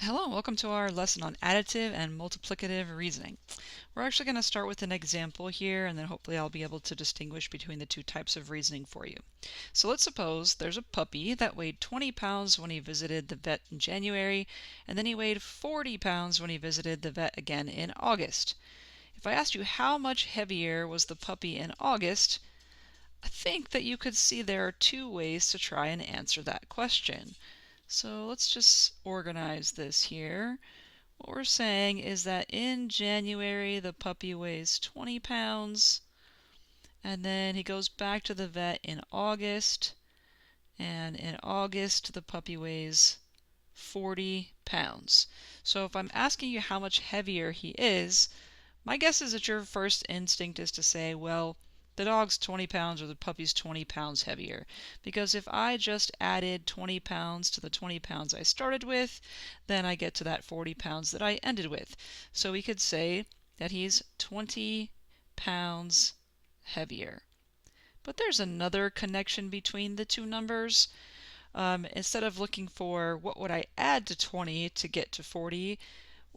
Hello and welcome to our lesson on additive and multiplicative reasoning. We're actually going to start with an example here, and then hopefully I'll be able to distinguish between the two types of reasoning for you. So let's suppose there's a puppy that weighed 20 pounds when he visited the vet in January, and then he weighed 40 pounds when he visited the vet again in August. If I asked you how much heavier was the puppy in August, I think that you could see there are two ways to try and answer that question. So let's just organize this here. What we're saying is that in January the puppy weighs 20 pounds, and then he goes back to the vet in August, and in August the puppy weighs 40 pounds. So if I'm asking you how much heavier he is, my guess is that your first instinct is to say, well, the dog's 20 pounds or the puppy's 20 pounds heavier. Because if I just added 20 pounds to the 20 pounds I started with, then I get to that 40 pounds that I ended with. So we could say that he's 20 pounds heavier. But there's another connection between the two numbers. Instead of looking for what would I add to 20 to get to 40,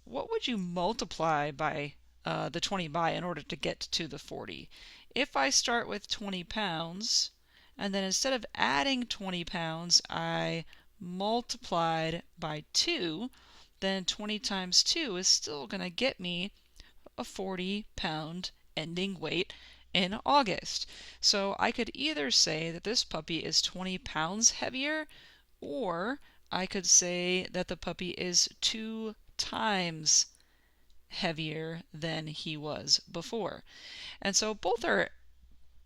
what would you multiply by the 20 by in order to get to the 40? If I start with 20 pounds, and then instead of adding 20 pounds, I multiplied by 2, then 20 times 2 is still going to get me a 40-pound ending weight in August. So I could either say that this puppy is 20 pounds heavier, or I could say that the puppy is 2 times heavier than he was before. And so both are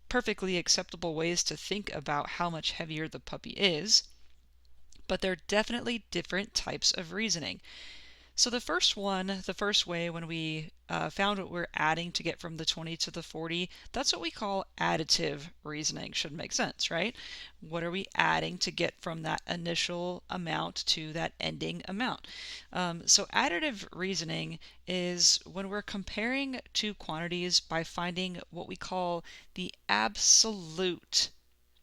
perfectly acceptable ways to think about how much heavier the puppy is, but they're definitely different types of reasoning. So the first way when we found what we're adding to get from the 20 to the 40, that's what we call additive reasoning. Should make sense, right? What are we adding to get from that initial amount to that ending amount? So additive reasoning is when we're comparing two quantities by finding what we call the absolute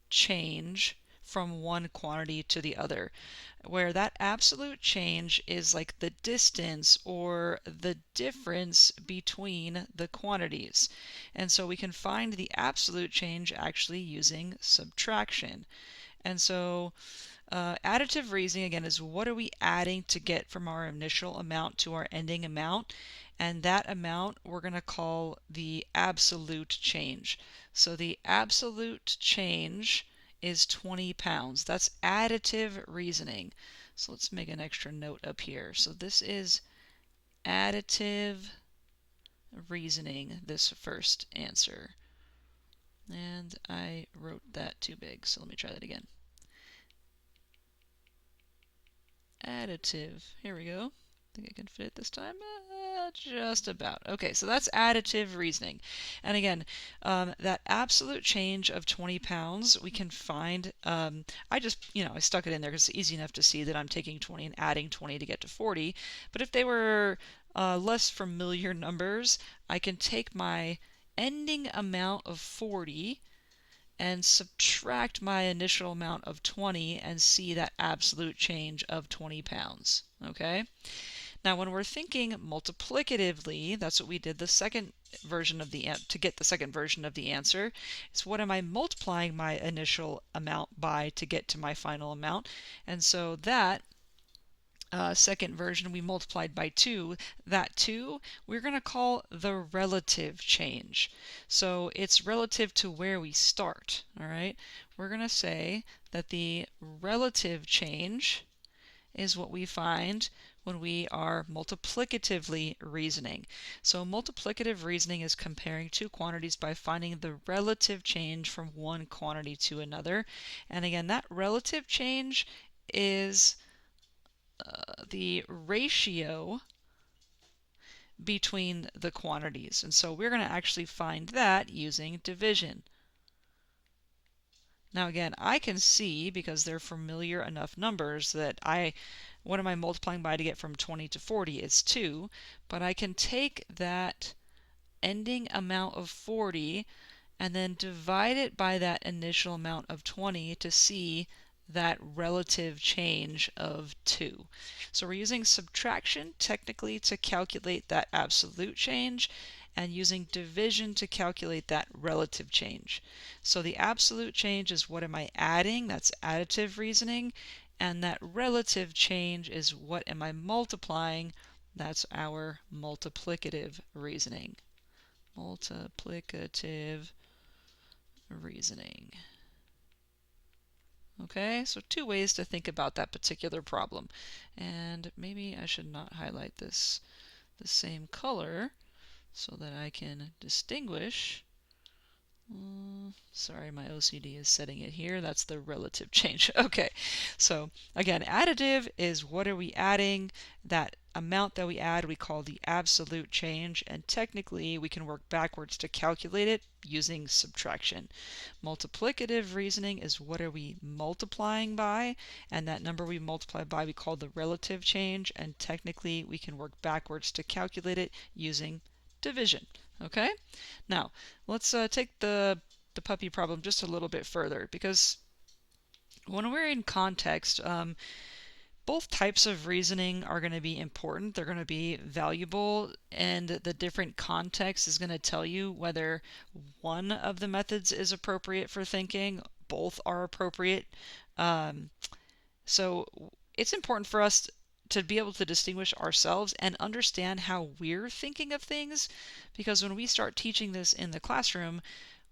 change from one quantity to the other, where that absolute change is like the distance or the difference between the quantities. And so we can find the absolute change actually using subtraction. And so additive reasoning, again, is what are we adding to get from our initial amount to our ending amount? And that amount we're going to call the absolute change. So the absolute change is 20 pounds. That's additive reasoning. So let's make an extra note up here. So this is additive reasoning, this first answer. And I wrote that too big, so let me try that again. Additive. Here we go. I think I can fit it this time. Just about. Okay, so that's additive reasoning. And again, that absolute change of 20 pounds, we can find, I stuck it in there because it's easy enough to see that I'm taking 20 and adding 20 to get to 40. But if they were less familiar numbers, I can take my ending amount of 40 and subtract my initial amount of 20 and see that absolute change of 20 pounds. Okay? Now when we're thinking multiplicatively, that's what we did the second version of to get the second version of the answer. Is what am I multiplying my initial amount by to get to my final amount? And so that second version we multiplied by 2. That 2 we're going to call the relative change. So it's relative to where we start. All right, we're going to say that the relative change is what we find when we are multiplicatively reasoning. So multiplicative reasoning is comparing two quantities by finding the relative change from one quantity to another. And again, that relative change is the ratio between the quantities. And so we're going to actually find that using division. Now again, I can see, because they're familiar enough numbers, that what am I multiplying by to get from 20 to 40 is 2, but I can take that ending amount of 40 and then divide it by that initial amount of 20 to see that relative change of 2. So we're using subtraction technically to calculate that absolute change, and using division to calculate that relative change. So the absolute change is what am I adding? That's additive reasoning. And that relative change is what am I multiplying? That's our multiplicative reasoning. Multiplicative reasoning. Okay, so two ways to think about that particular problem. And maybe I should not highlight this the same color so that I can distinguish. Sorry, my OCD is setting it here. That's the relative change. Okay, so again, additive is what are we adding? That amount that we add we call the absolute change, and technically we can work backwards to calculate it using subtraction. Multiplicative reasoning is what are we multiplying by, and that number we multiply by we call the relative change, and technically we can work backwards to calculate it using division. Okay, now let's take the puppy problem just a little bit further, because when we're in context, both types of reasoning are going to be important. They're going to be valuable, and the different context is going to tell you whether one of the methods is appropriate for thinking, both are appropriate. So it's important for us to be able to distinguish ourselves and understand how we're thinking of things, because when we start teaching this in the classroom,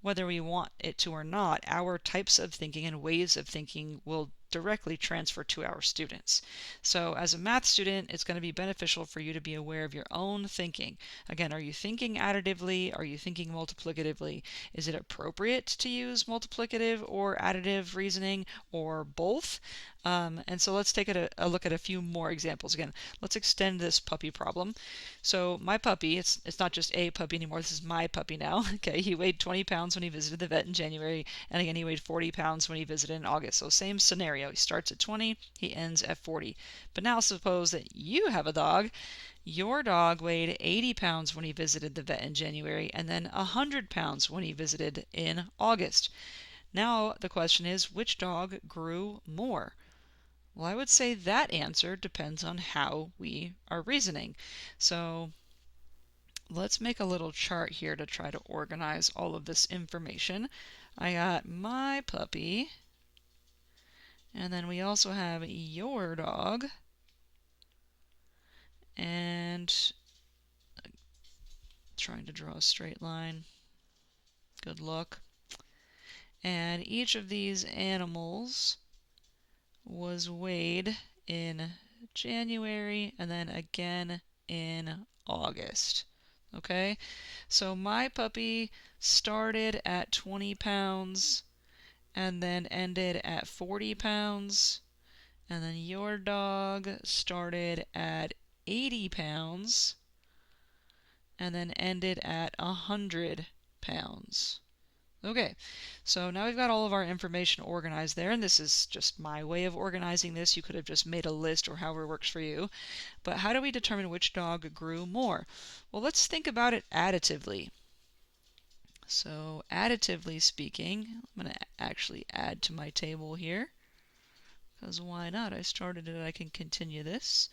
whether we want it to or not, our types of thinking and ways of thinking will directly transfer to our students. So as a math student, it's going to be beneficial for you to be aware of your own thinking. Again, are you thinking additively? Are you thinking multiplicatively? Is it appropriate to use multiplicative or additive reasoning, or both? And so let's take a look at a few more examples. Again, let's extend this puppy problem. So my puppy, it's not just a puppy anymore, this is my puppy now. Okay, he weighed 20 pounds when he visited the vet in January, and again he weighed 40 pounds when he visited in August. So same scenario, he starts at 20, he ends at 40. But now suppose that you have a dog. Your dog weighed 80 pounds when he visited the vet in January, and then 100 pounds when he visited in August. Now the question is, which dog grew more? Well, I would say that answer depends on how we are reasoning. So let's make a little chart here to try to organize all of this information. I got my puppy, and then we also have your dog, and trying to draw a straight line. Good luck. And each of these animals was weighed in January and then again in August. Okay, so my puppy started at 20 pounds and then ended at 40 pounds, and then your dog started at 80 pounds and then ended at 100 pounds. Okay, so now we've got all of our information organized there, and this is just my way of organizing this. You could have just made a list or however works for you. But how do we determine which dog grew more? Well, let's think about it additively. So additively speaking, I'm going to actually add to my table here, because why not? I started it, I can continue this.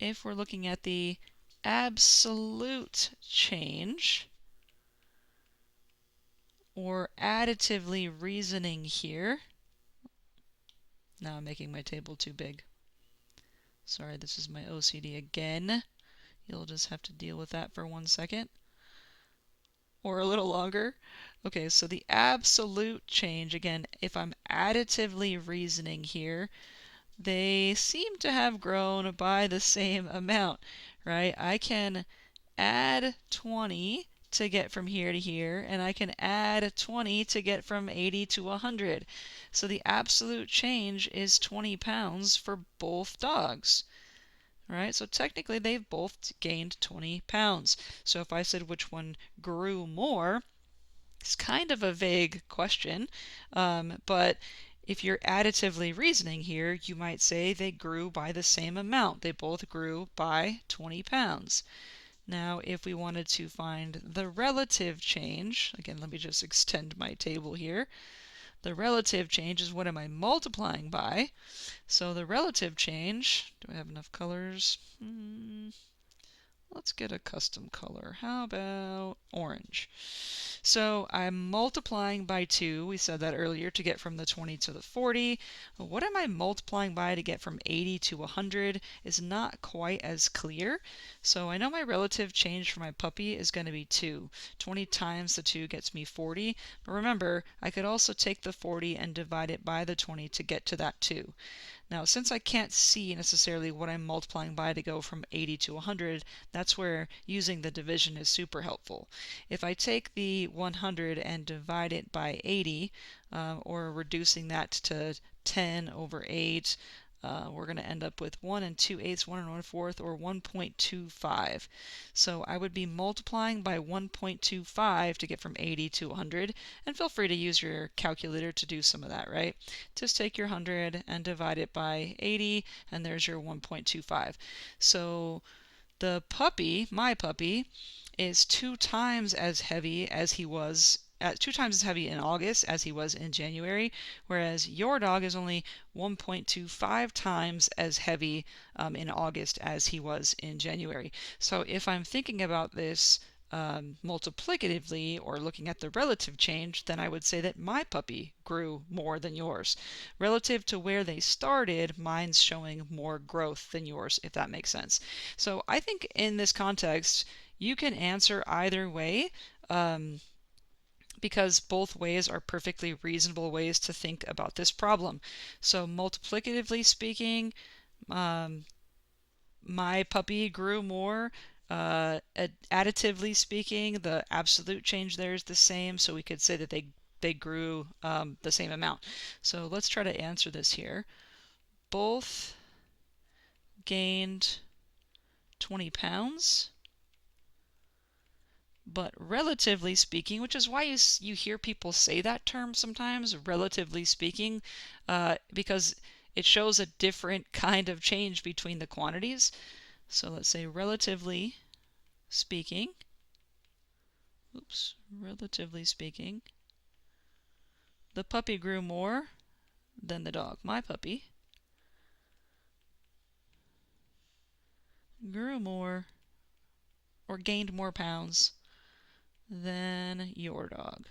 If we're looking at the absolute change, or additively reasoning here. Now I'm making my table too big. Sorry, this is my OCD again. You'll just have to deal with that for 1 second. Or a little longer. Okay, so the absolute change, again, if I'm additively reasoning here, they seem to have grown by the same amount, right? I can add 20 to get from here to here, and I can add 20 to get from 80 to 100. So the absolute change is 20 pounds for both dogs. Right? So technically they've both gained 20 pounds. So if I said which one grew more, it's kind of a vague question, but if you're additively reasoning here, you might say they grew by the same amount. They both grew by 20 pounds. Now, if we wanted to find the relative change, again, let me just extend my table here. The relative change is what am I multiplying by? So the relative change, do I have enough colors? Let's get a custom color. How about orange? So I'm multiplying by 2, we said that earlier, to get from the 20 to the 40. What am I multiplying by to get from 80 to 100 is not quite as clear. So I know my relative change for my puppy is going to be 2. 20 times the 2 gets me 40. But remember, I could also take the 40 and divide it by the 20 to get to that 2. Now, since I can't see necessarily what I'm multiplying by to go from 80 to 100, that's where using the division is super helpful. If I take the 100 and divide it by 80, or reducing that to 10 over 8, we're going to end up with 1 2/8, 1 1/4, or 1.25. So I would be multiplying by 1.25 to get from 80 to 100, and feel free to use your calculator to do some of that, right? Just take your 100 and divide it by 80, and there's your 1.25. So the puppy, my puppy, is 2 times as heavy as he was 2 times as heavy in August as he was in January, whereas your dog is only 1.25 times as heavy in August as he was in January. So if I'm thinking about this multiplicatively, or looking at the relative change, then I would say that my puppy grew more than yours. Relative to where they started, mine's showing more growth than yours, if that makes sense. So I think in this context, you can answer either way, because both ways are perfectly reasonable ways to think about this problem. So multiplicatively speaking, my puppy grew more. Additively speaking, the absolute change there is the same, so we could say that they grew the same amount. So let's try to answer this here. Both gained 20 pounds. But relatively speaking, which is why you hear people say that term sometimes, relatively speaking, because it shows a different kind of change between the quantities. So let's say relatively speaking, relatively speaking, the puppy grew more than the dog. My puppy grew more or gained more pounds than your dog.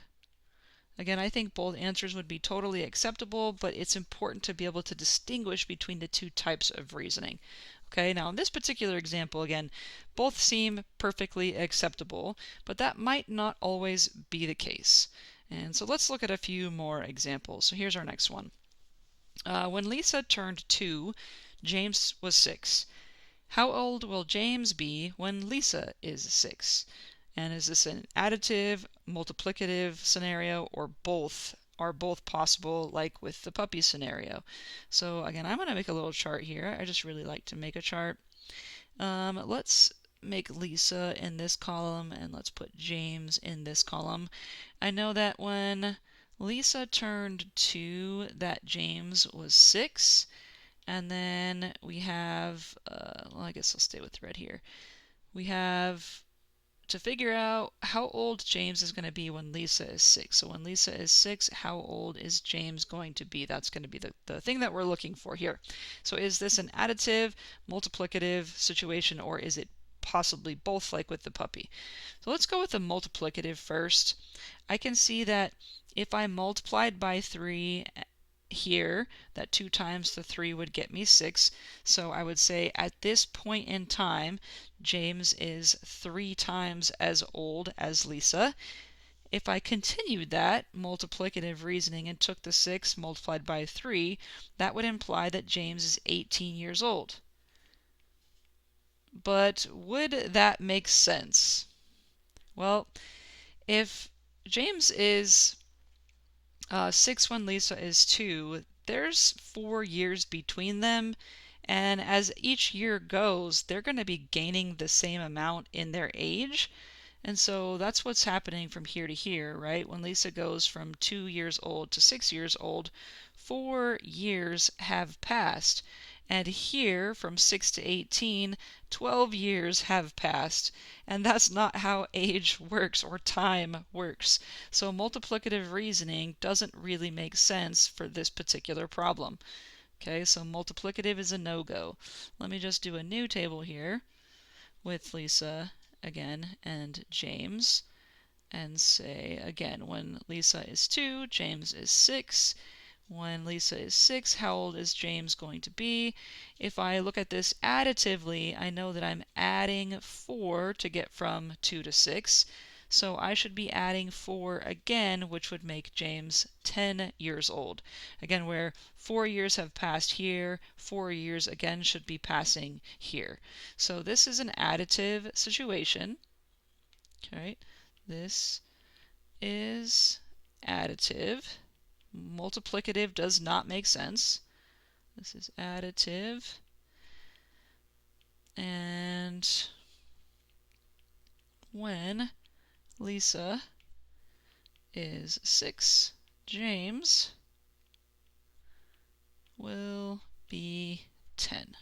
Again, I think both answers would be totally acceptable, but it's important to be able to distinguish between the two types of reasoning. Okay, now in this particular example, again, both seem perfectly acceptable, but that might not always be the case. And so let's look at a few more examples. So here's our next one. When Lisa turned 2, James was 6. How old will James be when Lisa is 6? And is this an additive, multiplicative scenario, or both? Are both possible, like with the puppy scenario? So again, I'm going to make a little chart here. I just really like to make a chart. Let's make Lisa in this column, and let's put James in this column. I know that when Lisa turned 2, that James was 6. And then we have, well, I guess I'll stay with red here. We have to figure out how old James is going to be when Lisa is 6. So when Lisa is 6, how old is James going to be? That's going to be the thing that we're looking for here. So is this an additive, multiplicative situation, or is it possibly both, like with the puppy? So let's go with the multiplicative first. I can see that if I multiplied by 3 here, that 2 times the 3 would get me 6. So I would say at this point in time, James is 3 times as old as Lisa. If I continued that multiplicative reasoning and took the 6 multiplied by 3, that would imply that James is 18 years old. But would that make sense? Well, if James is 6 when Lisa is 2, there's 4 years between them, and as each year goes, they're going to be gaining the same amount in their age. And so that's what's happening from here to here, right? When Lisa goes from 2 years old to 6 years old, 4 years have passed. And here, from 6 to 18, 12 years have passed. And that's not how age works or time works. So multiplicative reasoning doesn't really make sense for this particular problem. Okay, so multiplicative is a no-go. Let me just do a new table here with Lisa again and James, and say again, when Lisa is 2, James is 6. When Lisa is 6, how old is James going to be? If I look at this additively, I know that I'm adding 4 to get from 2 to 6. So I should be adding 4 again, which would make James 10 years old. Again, where 4 years have passed here, 4 years again should be passing here. So this is an additive situation. Okay, this is additive. Multiplicative does not make sense. This is additive. And when Lisa is 6, James will be 10.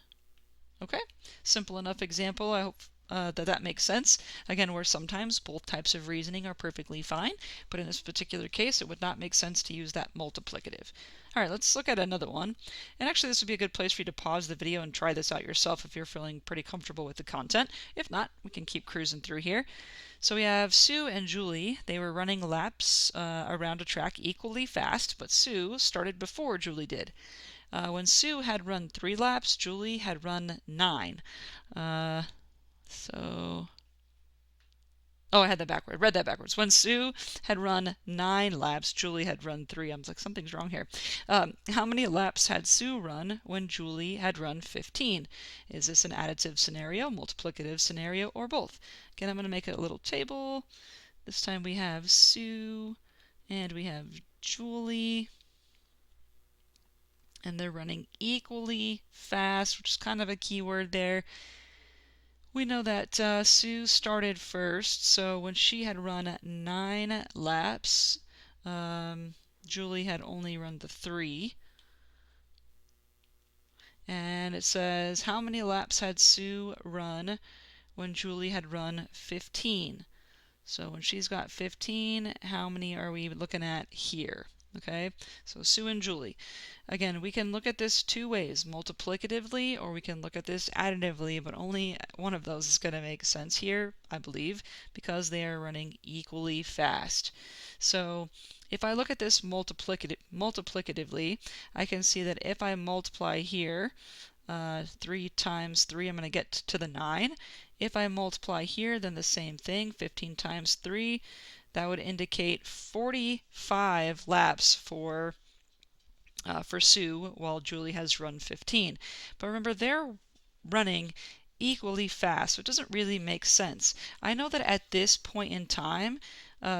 Okay, simple enough example. I hope that makes sense. Again, where sometimes both types of reasoning are perfectly fine, but in this particular case, it would not make sense to use that multiplicative. All right, let's look at another one. And actually, this would be a good place for you to pause the video and try this out yourself if you're feeling pretty comfortable with the content. If not, we can keep cruising through here. So we have Sue and Julie. They were running laps around a track equally fast, but Sue started before Julie did. When Sue had run 3 laps, Julie had run 9. I had that backward. Read that backwards. When Sue had run 9 laps, Julie had run 3. I was like, something's wrong here. How many laps had Sue run when Julie had run 15? Is this an additive scenario, multiplicative scenario, or both? Again, I'm going to make a little table. This time we have Sue and we have Julie. And they're running equally fast, which is kind of a keyword there. We know that Sue started first, so when she had run 9 laps, Julie had only run the 3. And it says, how many laps had Sue run when Julie had run 15? So when she's got 15, how many are we looking at here? Okay, so Sue and Julie. Again, we can look at this 2 ways, multiplicatively, or we can look at this additively, but only one of those is going to make sense here, I believe, because they are running equally fast. So if I look at this multiplicatively, I can see that if I multiply here, 3 times 3, I'm going to get to the 9. If I multiply here, then the same thing, 15 times 3, that would indicate 45 laps for Sue, while Julie has run 15. But remember, they're running equally fast, so it doesn't really make sense. I know that at this point in time,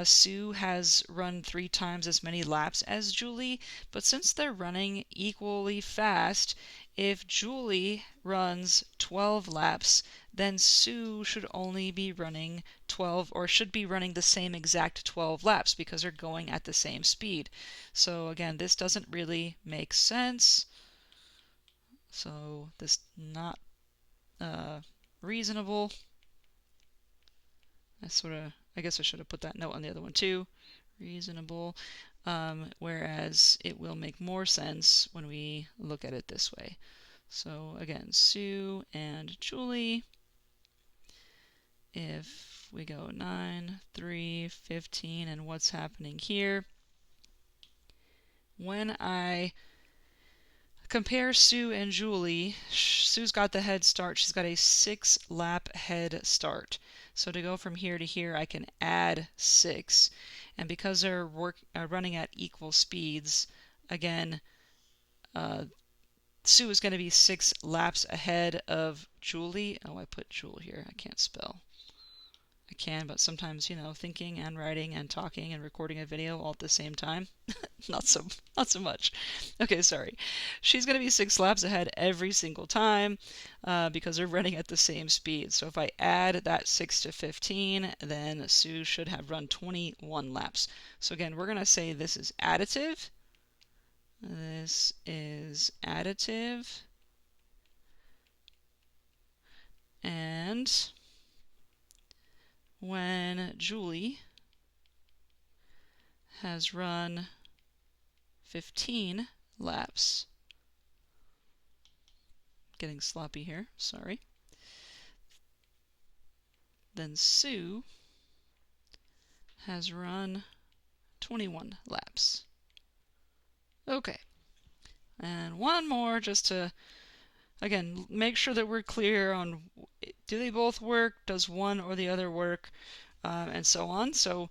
Sue has run 3 times as many laps as Julie, but since they're running equally fast, if Julie runs 12 laps, then Sue should only be running 12, or should be running the same exact 12 laps because they're going at the same speed. So again, this doesn't really make sense. So this not reasonable. I guess I should have put that note on the other one too. Reasonable. Whereas it will make more sense when we look at it this way. So again, Sue and Julie. If we go 9, 3, 15, and what's happening here? When I compare Sue and Julie, Sue's got the head start. She's got a 6-lap head start. So to go from here to here, I can add 6. And because they're running at equal speeds, again, Sue is going to be 6 laps ahead of Julie. Oh, I put Jule here. I can't spell. I can, but sometimes, thinking and writing and talking and recording a video all at the same time, not so much. Okay, sorry. She's going to be 6 laps ahead every single time because they're running at the same speed. So if I add that 6 to 15, then Sue should have run 21 laps. So again, we're going to say this is additive. This is additive. And when Julie has run 15 laps, getting sloppy here, sorry, then Sue has run 21 laps. Okay, and one more just to, again, make sure that we're clear on, do they both work, does one or the other work, and so on. So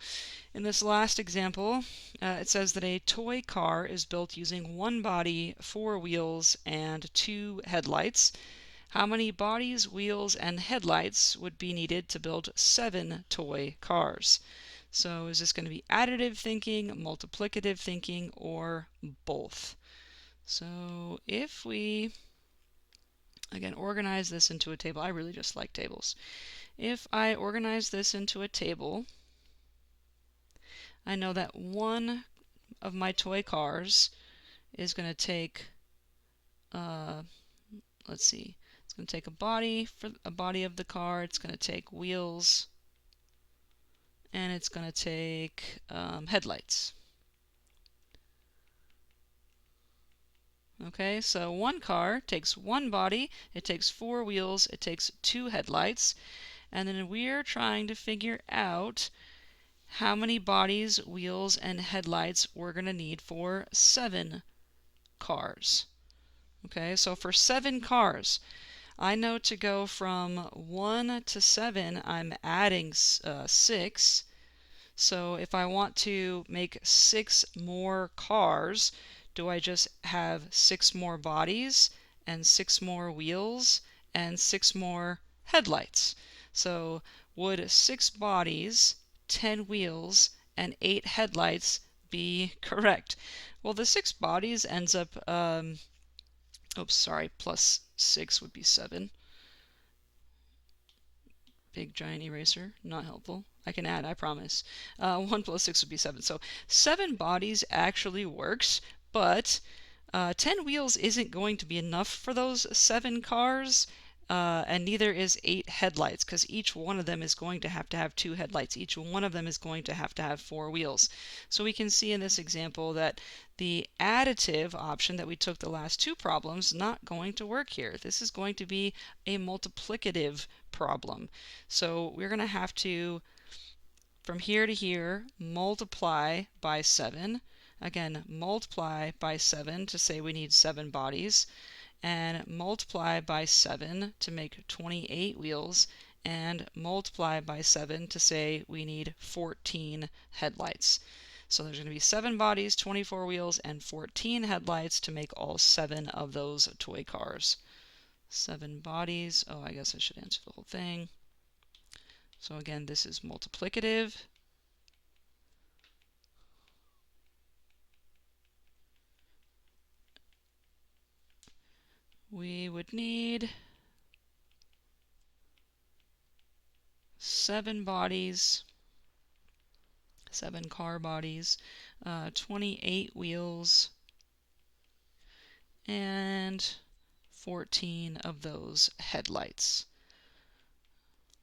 in this last example, it says that a toy car is built using one body, 4 wheels, and 2 headlights. How many bodies, wheels, and headlights would be needed to build 7 toy cars? So is this going to be additive thinking, multiplicative thinking, or both? So if we, again, organize this into a table, I really just like tables. If I organize this into a table, I know that one of my toy cars is going to take, let's see, it's going to take a body for a body of the car, it's going to take wheels, and it's going to take headlights. Okay, so one car takes one body, it takes 4 wheels, it takes 2 headlights, and then we're trying to figure out how many bodies, wheels, and headlights we're going to need for 7 cars. Okay, so for 7 cars, I know to go from 1 to 7, I'm adding 6. So if I want to make 6 more cars, do I just have 6 more bodies and 6 more wheels and 6 more headlights? So would 6 bodies, 10 wheels, and 8 headlights be correct? Well, the 6 bodies ends up, oops, sorry, plus 6 would be 7. Big giant eraser, not helpful. I can add, I promise. 1 plus 6 would be 7. So 7 bodies actually works, but 10 wheels isn't going to be enough for those 7 cars, and neither is 8 headlights, because each one of them is going to have 2 headlights. Each one of them is going to have 4 wheels. So we can see in this example that the additive option that we took the last 2 problems not going to work here. This is going to be a multiplicative problem. So we're going to have to, from here to here, multiply by 7. Again, multiply by 7 to say we need 7 bodies, and multiply by 7 to make 28 wheels, and multiply by 7 to say we need 14 headlights. So there's going to be 7 bodies, 24 wheels, and 14 headlights to make all 7 of those toy cars. 7 bodies. Oh, I guess I should answer the whole thing. So again, this is multiplicative. We would need 7 bodies, 7 car bodies, 28 wheels, and 14 of those headlights.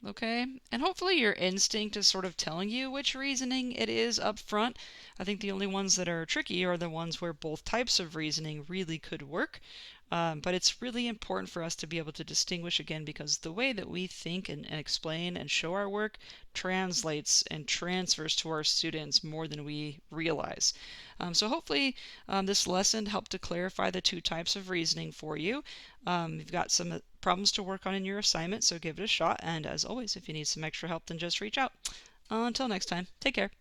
Okay, and hopefully your instinct is sort of telling you which reasoning it is up front. I think the only ones that are tricky are the ones where both types of reasoning really could work. But it's really important for us to be able to distinguish, again, because the way that we think and explain and show our work translates and transfers to our students more than we realize. So hopefully this lesson helped to clarify the 2 types of reasoning for you. You've got some problems to work on in your assignment, so give it a shot. And as always, if you need some extra help, then just reach out. Until next time, take care.